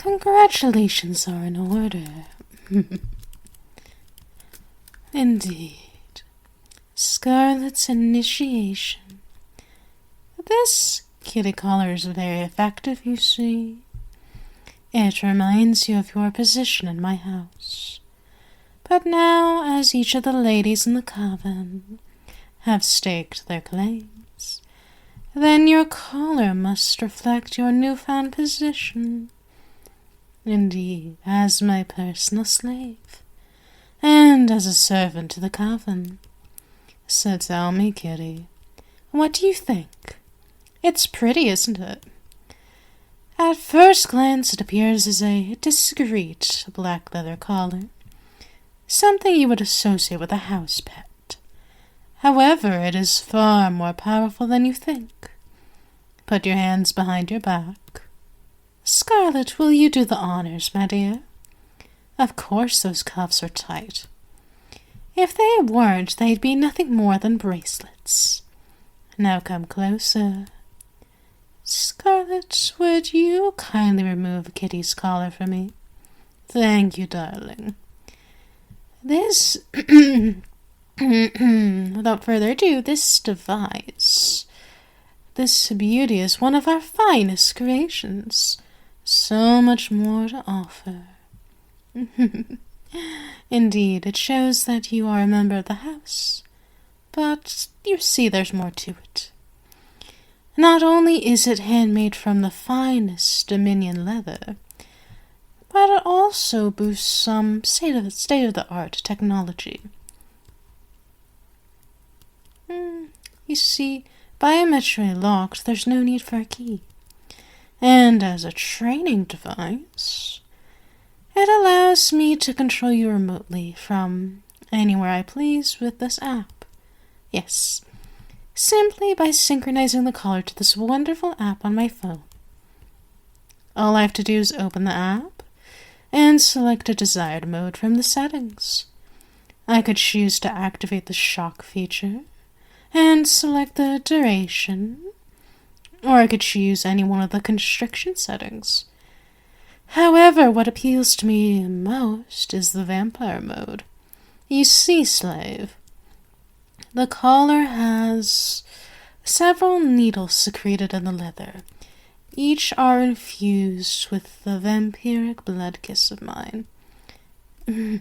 Congratulations are in order. Indeed. Scarlet's initiation. This kitty collar is very effective, you see. It reminds you of your position in my house. But now, as each of the ladies in the coven have staked their claims, then your collar must reflect your newfound position. Indeed, as my personal slave, and as a servant to the coven. So tell me, Kitty, what do you think? It's pretty, isn't it? At first glance, it appears as a discreet black leather collar, something you would associate with a house pet. However, it is far more powerful than you think. Put your hands behind your back. Scarlet, will you do the honors, my dear? Of course those cuffs are tight. If they weren't, they'd be nothing more than bracelets. Now come closer. Scarlet, would you kindly remove Kitty's collar for me? Thank you, darling. This, without further ado, this device, this beauty is one of our finest creations. So much more to offer. Indeed, it shows that you are a member of the house. But you see there's more to it. Not only is it handmade from the finest Dominion leather, but it also boosts some state-of-the-art technology. You see, biometrically locked, there's no need for a key. And as a training device, it allows me to control you remotely from anywhere I please with this app. Yes, simply by synchronizing the collar to this wonderful app on my phone. All I have to do is open the app and select a desired mode from the settings. I could choose to activate the shock feature and select the duration, or I could choose any one of the constriction settings. However, what appeals to me most is the vampire mode. You see, slave, the collar has several needles secreted in the leather. Each are infused with the vampiric blood kiss of mine.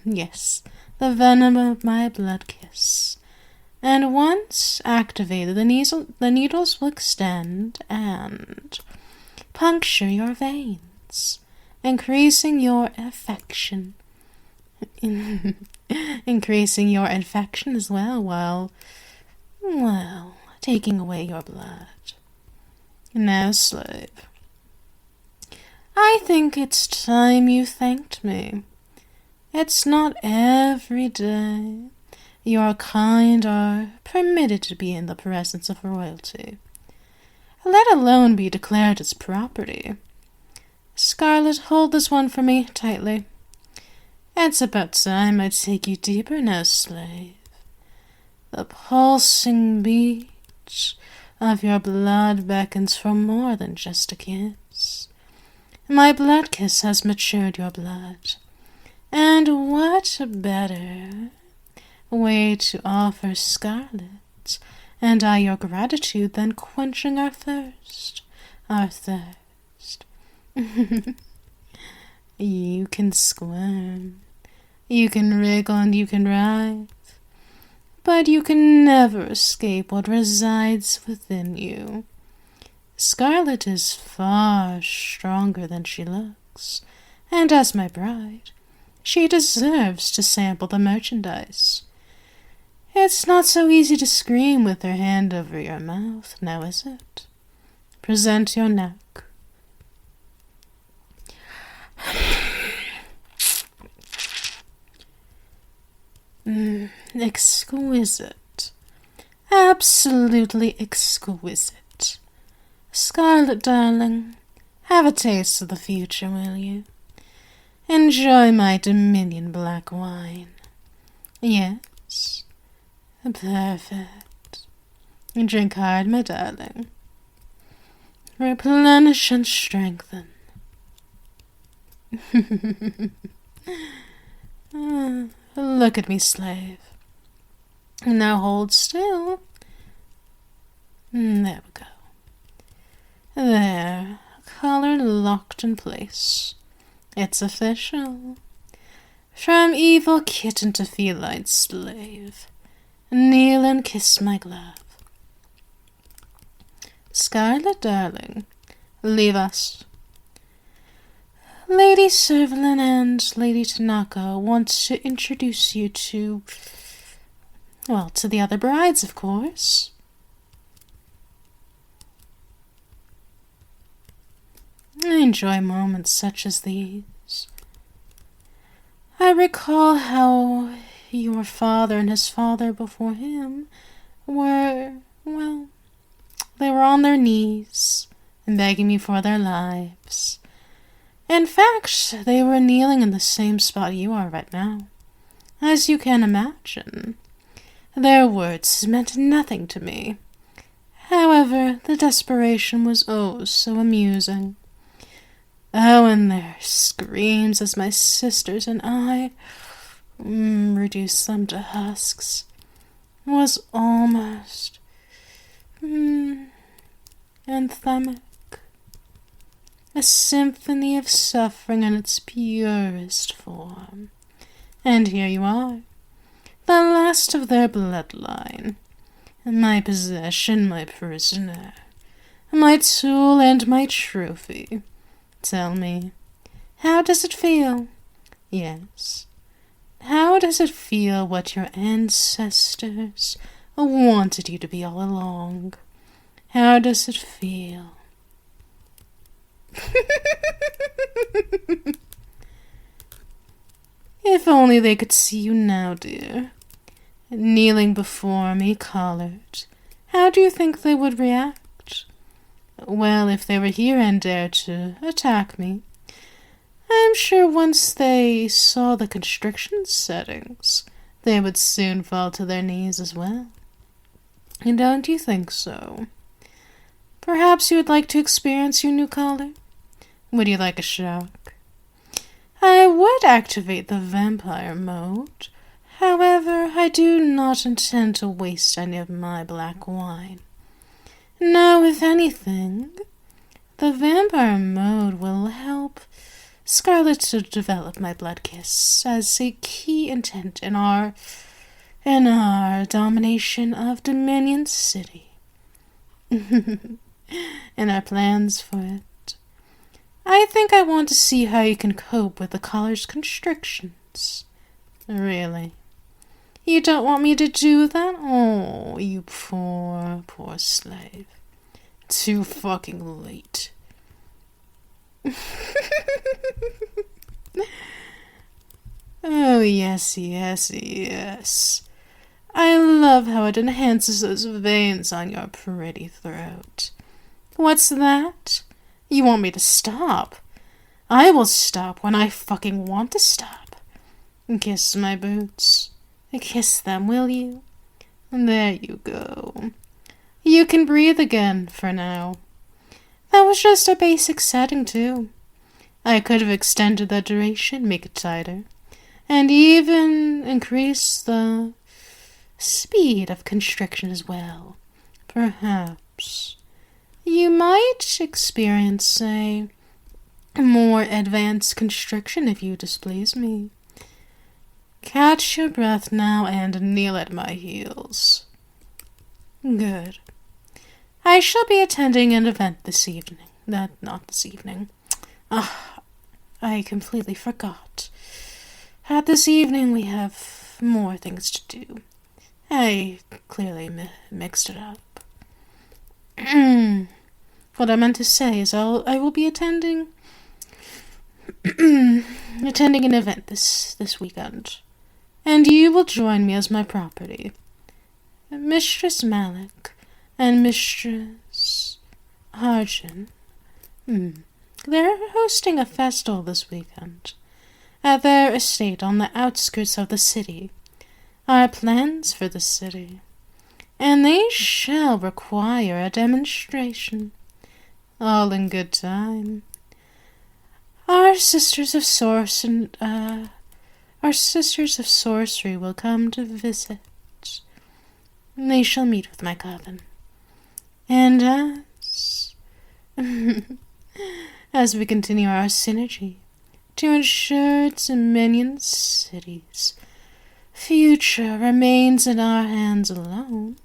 Yes, the venom of my blood kiss. And once activated, the needles will extend and puncture your veins, increasing your affection. Increasing your infection as well, while taking away your blood. Now, slave, I think it's time you thanked me. It's not every day your kind are permitted to be in the presence of royalty, let alone be declared as property. Scarlet, hold this one for me tightly. It's about time I take you deeper now, slave. The pulsing beat of your blood beckons for more than just a kiss. My blood kiss has matured your blood, and what a better way to offer Scarlet and I your gratitude than quenching our thirst. You can squirm, you can wriggle, and you can writhe, but you can never escape what resides within you. Scarlet is far stronger than she looks, and as my bride, she deserves to sample the merchandise. It's not so easy to scream with her hand over your mouth, now is it? Present your neck. Exquisite. Absolutely exquisite. Scarlet, darling, have a taste of the future, will you? Enjoy my Dominion black wine. Yes, perfect. Drink hard, my darling. Replenish and strengthen. Look at me, slave. Now hold still. There we go. There, collar locked in place. It's official. From evil kitten to feline slave. Kneel and kiss my glove. Scarlet darling, leave us. Lady Servalin and Lady Tanaka want to introduce you to the other brides, of course. I enjoy moments such as these. I recall how your father and his father before him were, they were on their knees and begging me for their lives. In fact, they were kneeling in the same spot you are right now. As you can imagine, their words meant nothing to me. However, the desperation was oh so amusing. Oh, and their screams as my sisters and I reduced them to husks was almost anthemic. A symphony of suffering in its purest form. And here you are, the last of their bloodline. My possession, my prisoner, my tool and my trophy. Tell me, how does it feel? Yes, how does it feel what your ancestors wanted you to be all along? How does it feel? If only they could see you now, dear. Kneeling before me, collared. How do you think they would react? Well, if they were here and dared to attack me, I'm sure once they saw the constriction settings, they would soon fall to their knees as well. And don't you think so? Perhaps you would like to experience your new collar? Would you like a shock? I would activate the vampire mode. However, I do not intend to waste any of my black wine. No, if anything, the vampire mode will help Scarlet to develop my blood kiss as a key intent in our domination of Dominion City. In our plans for it. I think I want to see how you can cope with the collar's constrictions. Really? You don't want me to do that? Oh, you poor, poor slave. Too fucking late. Oh, yes, yes, yes. I love how it enhances those veins on your pretty throat. What's that? You want me to stop? I will stop when I fucking want to stop. Kiss my boots. Kiss them, will you? There you go. You can breathe again for now. That was just a basic setting, too. I could have extended the duration, make it tighter, and even increase the speed of constriction as well. Perhaps you might experience a more advanced constriction if you displease me. Catch your breath now and kneel at my heels. Good. I shall be attending an event this evening. Not this evening. I completely forgot. This evening we have more things to do. I clearly mixed it up. What I meant to say is I will be attending an event this weekend, and you will join me as my property. Mistress Malik and Mistress Harjan. They're hosting a festival this weekend at their estate on the outskirts of the city. Our plans for the city, and they shall require a demonstration. All in good time. our sisters of sorcery will come to visit. They shall meet with my coven. And as we continue our synergy to ensure Dominion City's future remains in our hands alone,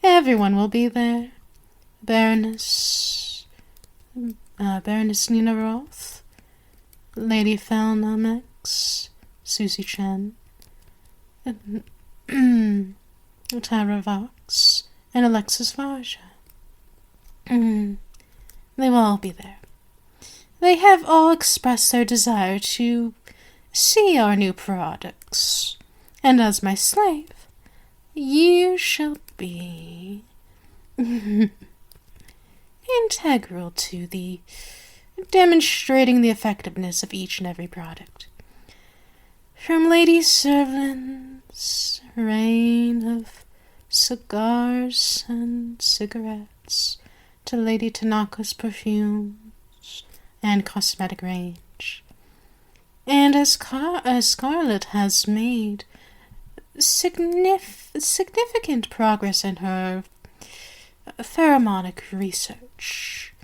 everyone will be there. Baroness Nina Roth, Lady Felnamex, Susie Chen, Tyra Vox, and Alexis Varja. They will all be there. They have all expressed their desire to see our new products, and as my slave, you shall be integral to the demonstrating the effectiveness of each and every product. From Lady Servant's reign of cigars and cigarettes to Lady Tanaka's perfumes and cosmetic range. And as Scarlet has made significant progress in her pheromonic research,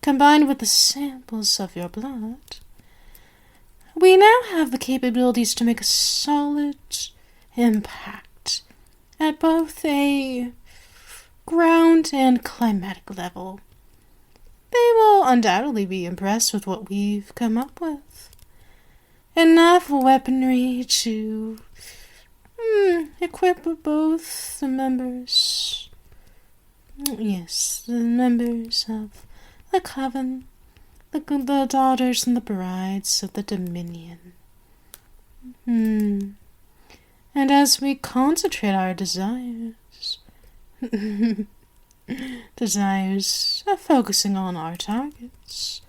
combined with the samples of your blood, we now have the capabilities to make a solid impact at both a ground and climatic level. They will undoubtedly be impressed with what we've come up with. Enough weaponry to equip both the members. Yes, the members of the coven, the daughters and the brides of the Dominion. And as we concentrate our desires of focusing on our targets,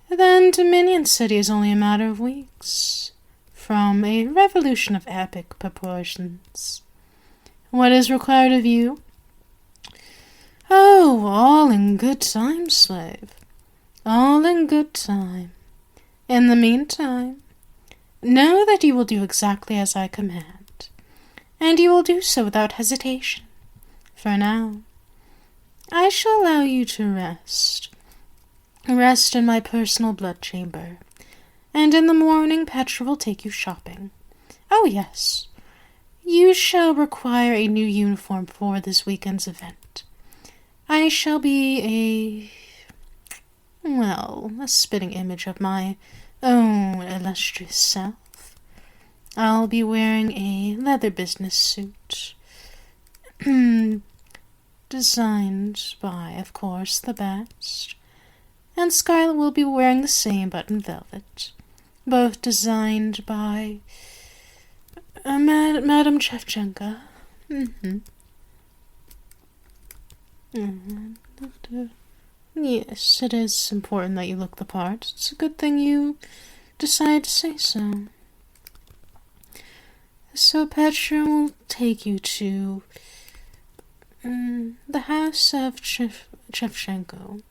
then Dominion City is only a matter of weeks from a revolution of epic proportions. What is required of you? Oh, all in good time, slave. All in good time. In the meantime, know that you will do exactly as I command, and you will do so without hesitation. For now, I shall allow you to rest. Rest in my personal blood chamber, and in the morning Petra will take you shopping. Oh yes, you shall require a new uniform for this weekend's event. I shall be a spitting image of my own illustrious self. I'll be wearing a leather business suit, designed by, of course, the best, and Scarlet will be wearing the same but in velvet, both designed by Madame Shevchenko. Yes, it is important that you look the part. It's a good thing you decided to say so. So Petra will take you to the house of Shevchenko,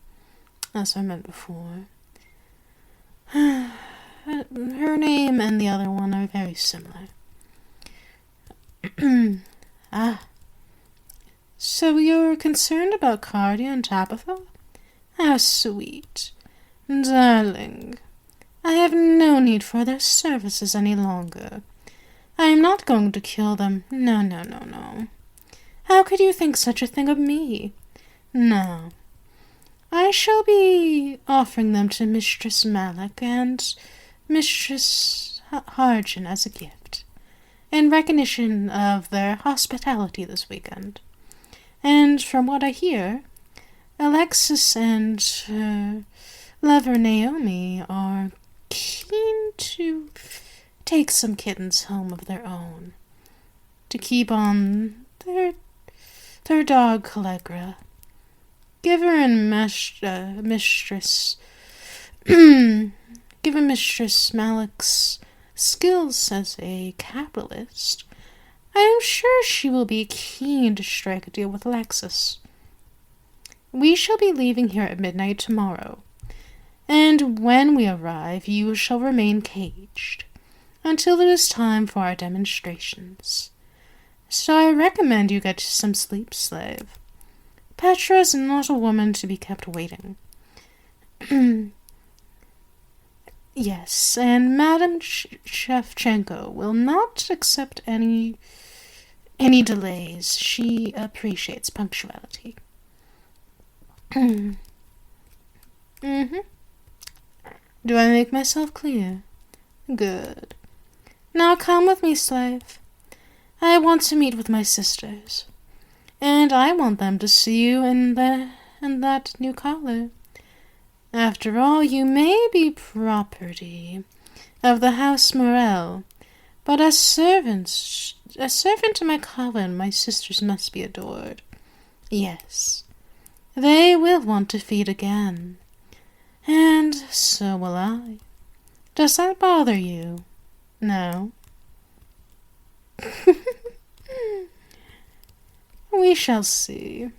as I meant before. Her name and the other one are very similar. So you're concerned about Cardia and Tabitha? How sweet. Darling, I have no need for their services any longer. I am not going to kill them. No. How could you think such a thing of me? No. I shall be offering them to Mistress Malik and Mistress Harjan as a gift, in recognition of their hospitality this weekend. And from what I hear, Alexis and her lover Naomi are keen to take some kittens home of their own, to keep on their dog Callegra. Give her Mistress Malik's skills as a capitalist. I am sure she will be keen to strike a deal with Alexis. We shall be leaving here at midnight tomorrow, and when we arrive you shall remain caged until it is time for our demonstrations. So I recommend you get some sleep, slave. Petra is not a woman to be kept waiting. Yes, and Madame Shevchenko will not accept any delays. She appreciates punctuality. Mm-hmm. Do I make myself clear? Good. Now come with me, slave. I want to meet with my sisters, and I want them to see you in that new collar. After all, you may be property of the House Morel, but as servants to my coven, my sisters must be adored. Yes, they will want to feed again, and so will I. Does that bother you? No? We shall see.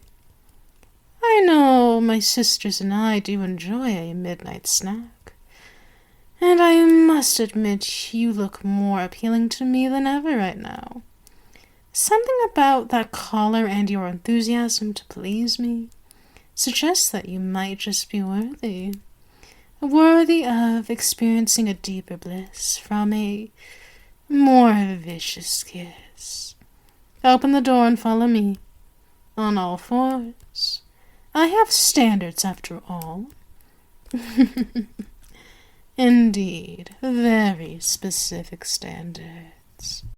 I know my sisters and I do enjoy a midnight snack, and I must admit you look more appealing to me than ever right now. Something about that collar and your enthusiasm to please me suggests that you might just be worthy of experiencing a deeper bliss from a more vicious kiss. Open the door and follow me, on all fours. I have standards, after all. Indeed, very specific standards.